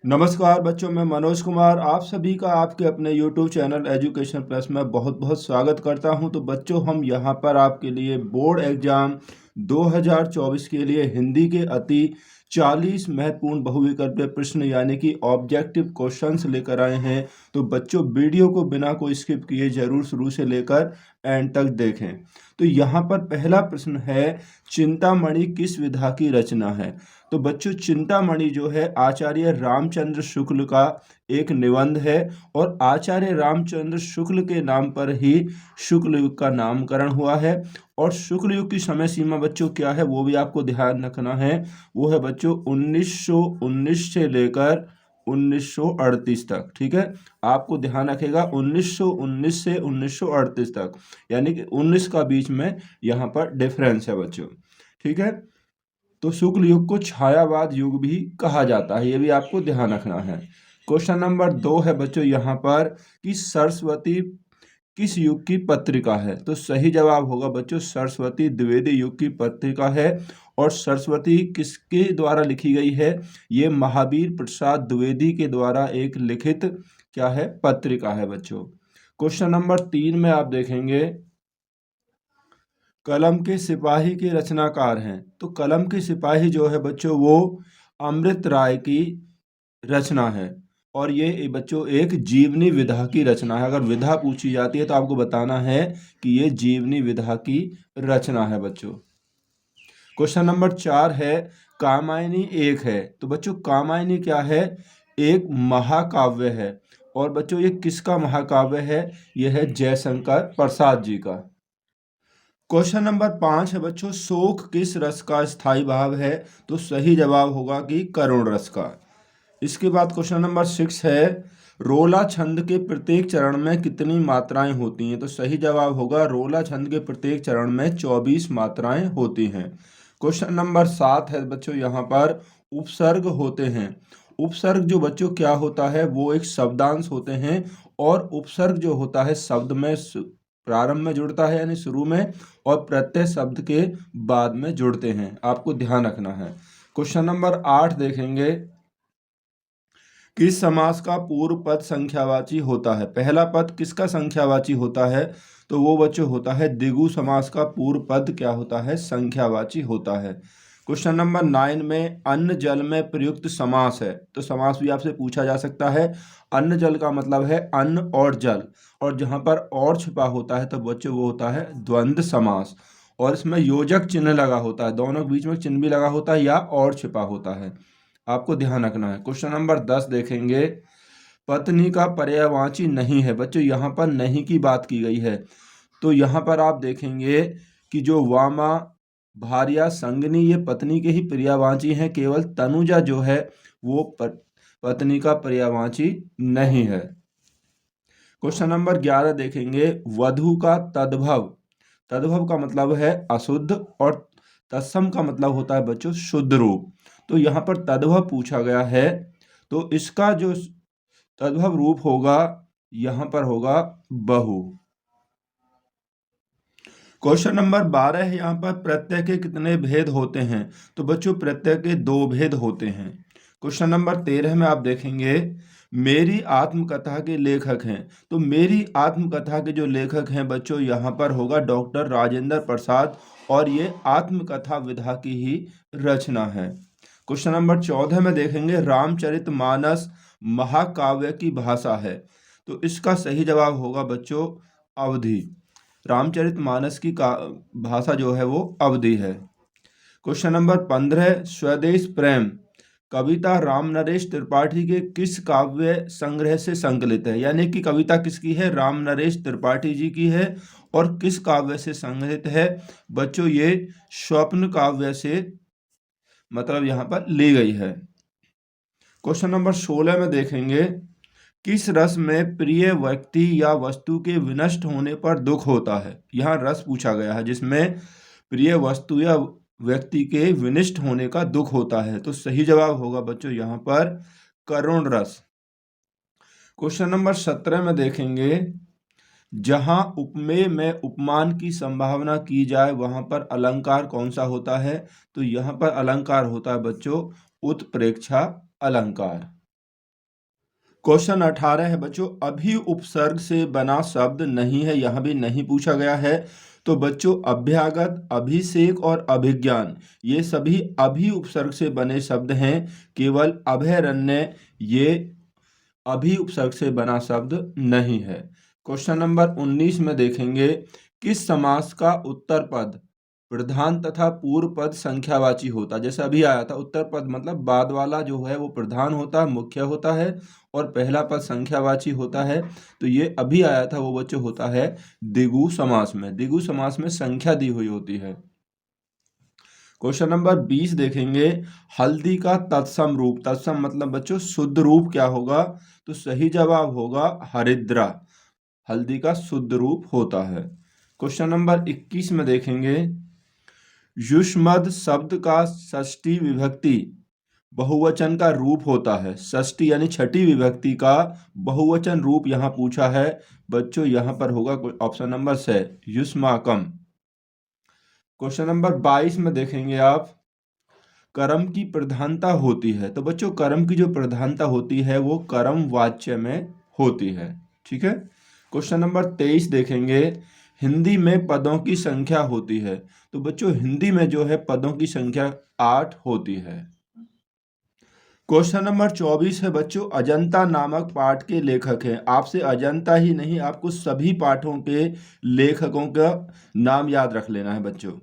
नमस्कार बच्चों, मैं मनोज कुमार आप सभी का आपके अपने YouTube चैनल एजुकेशन प्लस में बहुत बहुत स्वागत करता हूं। तो बच्चों, हम यहां पर आपके लिए बोर्ड एग्जाम 2024 के लिए हिंदी के अति 40 महत्वपूर्ण बहुविकल्पीय प्रश्न यानी कि ऑब्जेक्टिव क्वेश्चंस लेकर आए हैं। तो बच्चों, वीडियो को बिना कोई स्किप किए जरूर शुरू से लेकर एंड तक देखें। तो यहाँ पर पहला प्रश्न है, चिंतामणि किस विधा की रचना है? तो बच्चों, चिंतामणि जो है आचार्य रामचंद्र शुक्ल का एक निबंध है और आचार्य रामचंद्र शुक्ल के नाम पर ही शुक्ल युग का नामकरण हुआ है। और शुक्ल युग की समय सीमा बच्चों क्या है वो भी आपको ध्यान रखना है। वो है बच्चों 1919 से लेकर 1938 तक। ठीक है, आपको ध्यान रखेगा 1919 से 1938 तक, यानी कि 19 का बीच में यहाँ पर डिफरेंस है बच्चों। ठीक है, तो शुक्ल युग को छायावाद युग भी कहा जाता है, ये भी आपको ध्यान रखना है। क्वेश्चन नंबर 2 है बच्चों यहाँ पर कि सरस्वती किस युग की पत्रिका है? तो सही जवाब होगा बच्चों सरस्वती द्विवेदी युग की पत्रिका है। और सरस्वती किसके द्वारा लिखी गई है? ये महावीर प्रसाद द्विवेदी के द्वारा एक लिखित क्या है, पत्रिका है बच्चों। क्वेश्चन नंबर 3 में आप देखेंगे कलम के सिपाही के रचनाकार हैं। तो कलम के सिपाही जो है बच्चों वो अमृत राय की रचना है और ये बच्चों एक जीवनी विधा की रचना है। अगर विधा पूछी जाती है तो आपको बताना है कि ये जीवनी विधा की रचना है बच्चों। क्वेश्चन नंबर 4 है, कामायनी एक है। तो बच्चों कामायनी क्या है? एक महाकाव्य है। और बच्चों ये किसका महाकाव्य है? यह है जयशंकर प्रसाद जी का। क्वेश्चन नंबर 5 है बच्चों, शोक किस रस का स्थायी भाव है? तो सही जवाब होगा कि करुण रस का। इसके बाद क्वेश्चन नंबर 6 है, रोला छंद के प्रत्येक चरण में कितनी मात्राएं होती हैं? तो सही जवाब होगा रोला छंद के प्रत्येक चरण में 24 मात्राएं होती हैं। क्वेश्चन नंबर 7 है बच्चों, यहाँ पर उपसर्ग होते हैं। उपसर्ग जो बच्चों क्या होता है, वो एक शब्दांश होते हैं और उपसर्ग जो होता है शब्द में प्रारंभ में जुड़ता है यानी शुरू में, और प्रत्यय शब्द के बाद में जुड़ते हैं, आपको ध्यान रखना है। क्वेश्चन नंबर 8 देखेंगे, किस समास का पूर्व पद संख्यावाची होता है? पहला पद किसका संख्यावाची होता है? तो वो बच्चों होता है द्विगु समास का पूर्व पद क्या होता है, संख्यावाची होता है। क्वेश्चन नंबर 9 में अन्न जल में प्रयुक्त समास है। तो समास भी आपसे पूछा जा सकता है। अन्न जल का मतलब है अन्न और जल, और जहाँ पर और छिपा होता है तो बच्चों वो होता है द्वंद्व समास। और इसमें योजक चिन्ह लगा होता है, दोनों के बीच में चिन्ह भी लगा होता है या और छिपा होता है, आपको ध्यान रखना है। क्वेश्चन नंबर 10 देखेंगे, पत्नी का पर्यायवाची नहीं है। बच्चों यहाँ पर नहीं की बात की गई है। तो यहाँ पर आप देखेंगे कि जो वामा भार्या संगनी ये पत्नी के ही पर्यायवाची हैं, केवल तनुजा जो है वो पत्नी का पर्यायवाची नहीं है। क्वेश्चन नंबर 11 देखेंगे, वधु का तद्भव। तद्भव का मतलब है अशुद्ध और तत्सम का मतलब होता है बच्चों शुद्ध रूप। तो यहाँ पर तद्भव पूछा गया है, तो इसका जो तद्भव रूप होगा यहाँ पर होगा बहु। क्वेश्चन नंबर 12 है, यहाँ पर प्रत्यय के कितने भेद होते हैं? तो बच्चों प्रत्यय के 2 भेद होते हैं। क्वेश्चन नंबर 13 में आप देखेंगे, मेरी आत्मकथा के लेखक हैं। तो मेरी आत्मकथा के जो लेखक हैं बच्चों यहाँ पर होगा डॉक्टर राजेंद्र प्रसाद, और ये आत्मकथा विधा की ही रचना है। क्वेश्चन नंबर 14 में देखेंगे, रामचरितमानस महाकाव्य की भाषा है। तो इसका सही जवाब होगा बच्चों अवधि। रामचरितमानस की भाषा जो है वो अवधि है। क्वेश्चन नंबर 15, स्वदेश प्रेम कविता राम नरेश त्रिपाठी के किस काव्य संग्रह से संकलित है? यानी कि कविता किसकी है? राम नरेश त्रिपाठी जी की है। और किस काव्य से संग्रहित है? बच्चों ये स्वप्न काव्य से मतलब यहाँ पर ली गई है। क्वेश्चन नंबर 16 में देखेंगे, किस रस में प्रिय व्यक्ति या वस्तु के विनष्ट होने पर दुख होता है? यहाँ रस पूछा गया है जिसमें प्रिय वस्तु या व्यक्ति के विनष्ट होने का दुख होता है। तो सही जवाब होगा बच्चों यहाँ पर करुण रस। क्वेश्चन नंबर 17 में देखेंगे, जहां उपमेय में उपमान की संभावना की जाए वहां पर अलंकार कौन सा होता है? तो यहाँ पर अलंकार होता है बच्चों उत्प्रेक्षा अलंकार। क्वेश्चन 18 है बच्चों, अभी उपसर्ग से बना शब्द नहीं है, यहां भी नहीं पूछा गया है। तो बच्चों अभ्यागत, अभिषेक और अभिज्ञान ये सभी अभी उपसर्ग से बने शब्द हैं। केवल अभयारण्य ये अभी उपसर्ग से बना शब्द नहीं है। क्वेश्चन नंबर 19 में देखेंगे, किस समास का उत्तर पद प्रधान तथा पूर्व पद संख्यावाची होता है। जैसे अभी आया था, उत्तर पद मतलब बाद वाला जो है वो प्रधान होता है, मुख्य होता है, और पहला पद संख्यावाची होता है। तो ये अभी आया था वो बच्चों होता है द्विगु समास में। द्विगु समास में संख्या दी हुई होती है। क्वेश्चन नंबर 20 देखेंगे, हल्दी का तत्सम रूप, तत्सम मतलब बच्चों शुद्ध रूप क्या होगा। तो सही जवाब होगा हरिद्रा, हल्दी का शुद्ध रूप होता है। क्वेश्चन नंबर 21 में देखेंगे, युष्मद शब्द का षष्ठी विभक्ति बहुवचन का रूप होता है। षष्ठी यानी छठी विभक्ति का बहुवचन रूप यहाँ पूछा है बच्चों, यहाँ पर होगा ऑप्शन नंबर से युष्माकम। क्वेश्चन नंबर 22 में देखेंगे आप, कर्म की प्रधानता होती है। तो बच्चों कर्म की जो प्रधानता होती है वो कर्म वाच्य में होती है। ठीक है। क्वेश्चन नंबर 23 देखेंगे, हिंदी में पदों की संख्या होती है। तो बच्चों हिंदी में जो है पदों की संख्या 8 होती है। क्वेश्चन नंबर 24 है बच्चों, अजंता नामक पाठ के लेखक हैं। आपसे अजंता ही नहीं, आपको सभी पाठों के लेखकों का नाम याद रख लेना है बच्चों।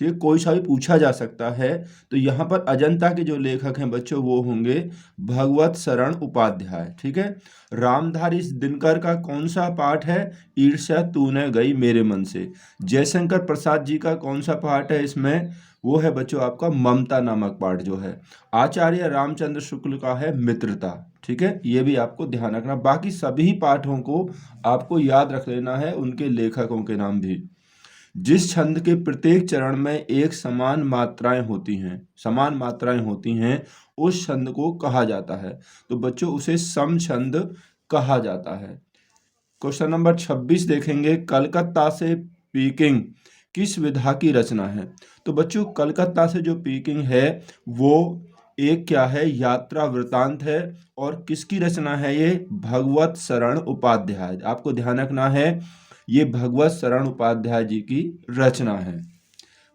ठीक है, कोई सा भी पूछा जा सकता है। तो यहाँ पर अजंता के जो लेखक हैं बच्चों वो होंगे भगवत शरण उपाध्याय। ठीक है। रामधारी दिनकर का कौन सा पाठ है, ईर्ष्या तूने गई मेरे मन से। जयशंकर प्रसाद जी का कौन सा पाठ है इसमें, वो है बच्चों आपका ममता नामक पाठ जो है। आचार्य रामचंद्र शुक्ल का है मित्रता। ठीक है, ये भी आपको ध्यान रखना। बाकी सभी पाठों को आपको याद रख लेना है, उनके लेखकों के नाम भी। जिस छंद के प्रत्येक चरण में एक समान मात्राएं होती हैं, समान मात्राएं होती हैं, उस छंद को कहा जाता है। तो बच्चों उसे सम छंद कहा जाता है। क्वेश्चन नंबर 26 देखेंगे, कलकत्ता से पीकिंग किस विधा की रचना है। तो बच्चों कलकत्ता से जो पीकिंग है वो एक क्या है, यात्रा वृतांत है। और किसकी रचना है ये, भगवत शरण उपाध्याय। आपको ध्यान रखना है ये भगवत शरण उपाध्याय जी की रचना है।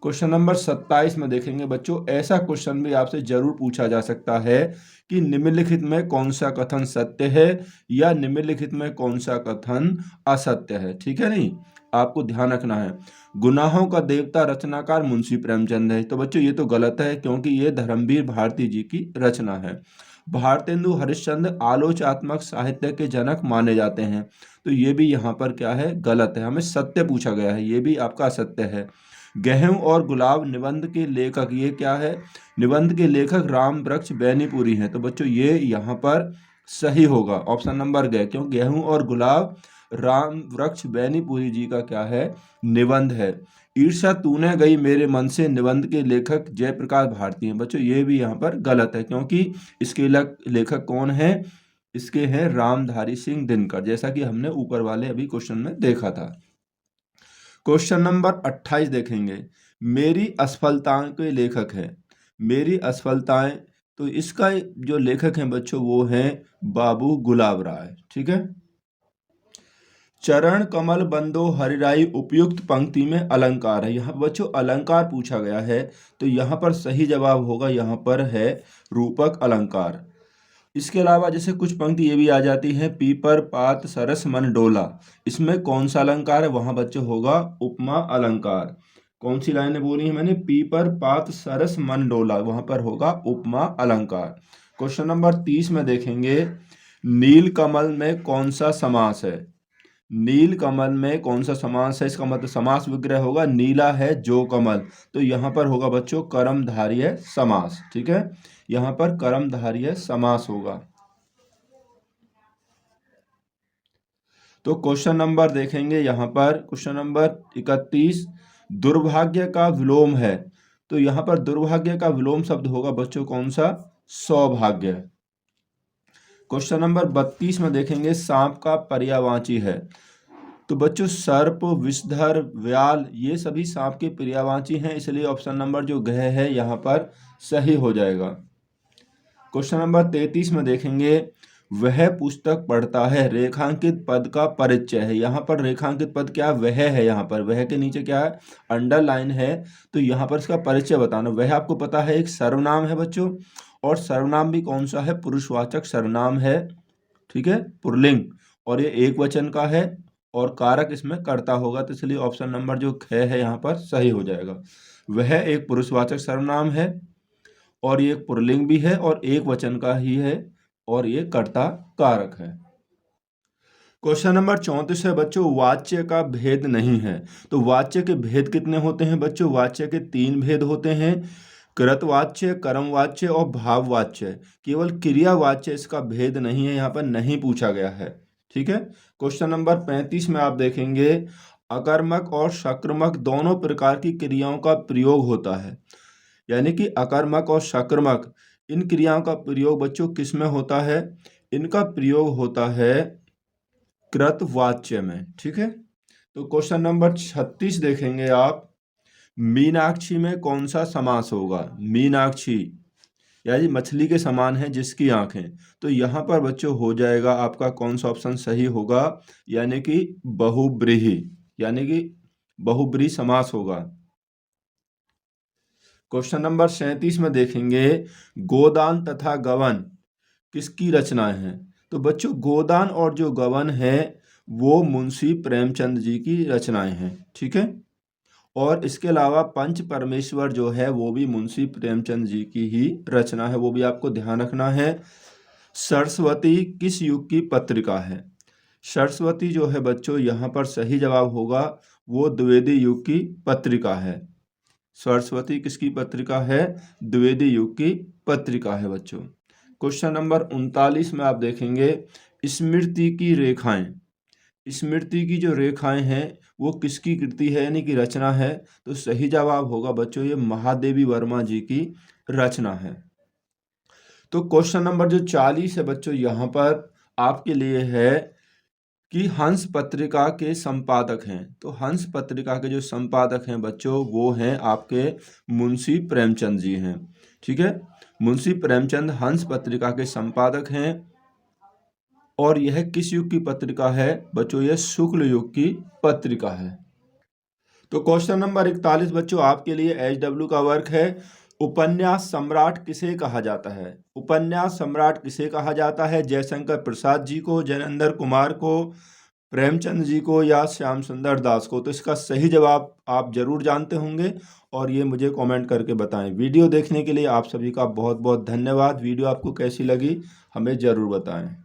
क्वेश्चन नंबर 27 में देखेंगे बच्चों, ऐसा क्वेश्चन भी आपसे जरूर पूछा जा सकता है कि निम्नलिखित में कौन सा कथन सत्य है या निम्नलिखित में कौन सा कथन असत्य है। ठीक है, नहीं आपको ध्यान रखना है। गुनाहों का देवता रचनाकार मुंशी प्रेमचंद है। तो बच्चों ये तो गलत है, क्योंकि ये धर्मवीर भारती जी की रचना है। भारतेंदु हरिश्चंद्र आलोचनात्मक साहित्य के जनक माने जाते हैं। तो ये भी यहाँ पर क्या है, गलत है। हमें सत्य पूछा गया है, ये भी आपका असत्य है। गेहूं और गुलाब निबंध के लेखक, ये क्या है, निबंध के लेखक राम वृक्ष बैनीपुरी हैं। तो बच्चों ये यहाँ पर सही होगा ऑप्शन नंबर ग, क्यों गेहूं और गुलाब राम वृक्ष बैनीपुरी जी का क्या है, निबंध है। ईर्ष्या तूने गई मेरे मन से निबंध के लेखक जयप्रकाश भारती हैं। बच्चों ये भी यहाँ पर गलत है, क्योंकि इसके लेखक कौन है, इसके हैं रामधारी सिंह दिनकर, जैसा कि हमने ऊपर वाले अभी क्वेश्चन में देखा था। क्वेश्चन नंबर 28 देखेंगे, मेरी असफलताएं के लेखक है। मेरी असफलताएं, तो इसका जो लेखक हैं बच्चों वो हैं बाबू गुलाब राय। ठीक है। चरण कमल बंदो हरिराई उपयुक्त पंक्ति में अलंकार है। यहाँ बच्चों अलंकार पूछा गया है, तो यहाँ पर सही जवाब होगा, यहाँ पर है रूपक अलंकार। इसके अलावा जैसे कुछ पंक्ति ये भी आ जाती है, पीपर पात सरस मन डोला, इसमें कौन सा अलंकार है, वहां बच्चों होगा उपमा अलंकार। कौन सी लाइनें बोली है मैंने, पीपर पात सरस मन डोला, वहां पर होगा उपमा अलंकार। क्वेश्चन नंबर 30 में देखेंगे, नील कमल में कौन सा समास है। नील कमल में कौन सा समास है, इसका मतलब समास विग्रह होगा, नीला है जो कमल। तो यहाँ पर होगा बच्चों कर्मधारय समास। ठीक है, यहाँ पर कर्मधारय समास होगा। तो क्वेश्चन नंबर देखेंगे यहाँ पर, क्वेश्चन नंबर 31, दुर्भाग्य का विलोम है। तो यहाँ पर दुर्भाग्य का विलोम शब्द होगा बच्चों कौन सा, सौभाग्य। क्वेश्चन नंबर 32 में देखेंगे, सांप का पर्यायवाची है। तो बच्चों सर्प, विषधर, व्याल ये सभी सांप के पर्यायवाची हैं, इसलिए ऑप्शन नंबर जो घ है यहाँ पर सही हो जाएगा। क्वेश्चन नंबर 33 में देखेंगे, वह पुस्तक पढ़ता है। रेखांकित पद का परिचय है। यहाँ पर रेखांकित पद क्या है? वह है। यहाँ पर वह के नीचे क्या है? अंडरलाइन है। तो यहाँ पर इसका परिचय बताना। वह आपको पता है एक सर्वनाम है बच्चों, और सर्वनाम भी कौन सा है? पुरुषवाचक सर्वनाम है, ठीक है, पुल्लिंग, और ये एक वचन का है, और कारक इसमें कर्ता होगा, तो इसलिए ऑप्शन नंबर जो ख है यहाँ पर सही हो जाएगा। वह एक पुरुषवाचक सर्वनाम है, और ये एक पुल्लिंग भी है, और एक वचन का ही है, और ये कर्ता कारक है। क्वेश्चन नंबर 34 है बच्चों, वाच्य का भेद नहीं है। तो वाच्य के भेद कितने होते हैं बच्चों? वाच्य के 3 भेद होते हैं, कृतवाच्य, कर्मवाच्य और भाववाच्य। केवल क्रियावाच्य इसका भेद नहीं है, यहाँ पर नहीं पूछा गया है, ठीक है। क्वेश्चन नंबर 35 में आप देखेंगे, अकर्मक और सक्र्मक दोनों प्रकार की क्रियाओं का प्रयोग होता है। यानी कि अकर्मक और सक्र्मक इन क्रियाओं का प्रयोग बच्चों किस में होता है? इनका प्रयोग होता है कृतवाच्य में, ठीक है। तो क्वेश्चन नंबर 36 देखेंगे आप, मीनाक्षी में कौन सा समास होगा? मीनाक्षी यानी मछली के समान है जिसकी आंखें। तो यहाँ पर बच्चों हो जाएगा आपका कौन सा ऑप्शन सही होगा? यानी कि बहुब्रीहि, यानी कि बहुब्रीहि समास होगा। क्वेश्चन नंबर 37 में देखेंगे, गोदान तथा गवन किसकी रचनाएं हैं? तो बच्चों गोदान और जो गवन है वो मुंशी प्रेमचंद जी की रचनाएं हैं, ठीक है। और इसके अलावा पंच परमेश्वर जो है वो भी मुंशी प्रेमचंद जी की ही रचना है, वो भी आपको ध्यान रखना है। सरस्वती किस युग की पत्रिका है? सरस्वती जो है बच्चों यहाँ पर सही जवाब होगा, वो द्विवेदी युग की पत्रिका है। सरस्वती किसकी पत्रिका है? द्विवेदी युग की पत्रिका है बच्चों। क्वेश्चन नंबर 39 में आप देखेंगे, स्मृति की रेखाएं। स्मृति की जो रेखाएं हैं वो किसकी कृति है, यानी कि रचना है? तो सही जवाब होगा बच्चों ये महादेवी वर्मा जी की रचना है। तो क्वेश्चन नंबर जो 40 है बच्चों यहाँ पर आपके लिए है कि हंस पत्रिका के संपादक हैं। तो हंस पत्रिका के जो संपादक हैं बच्चों वो हैं आपके मुंशी प्रेमचंद जी हैं, ठीक है। मुंशी प्रेमचंद हंस पत्रिका के संपादक हैं, और यह किस युग की पत्रिका है बच्चों? यह शुक्ल युग की पत्रिका है। तो क्वेश्चन नंबर 41 बच्चों आपके लिए HW का वर्क है, उपन्यास सम्राट किसे कहा जाता है? उपन्यास सम्राट किसे कहा जाता है? जयशंकर प्रसाद जी को, जैनेंद्र कुमार को, प्रेमचंद जी को, या श्याम सुंदर दास को? तो इसका सही जवाब आप जरूर जानते होंगे, और ये मुझे कमेंट करके बताएं। वीडियो देखने के लिए आप सभी का बहुत बहुत धन्यवाद। वीडियो आपको कैसी लगी हमें ज़रूर बताएं।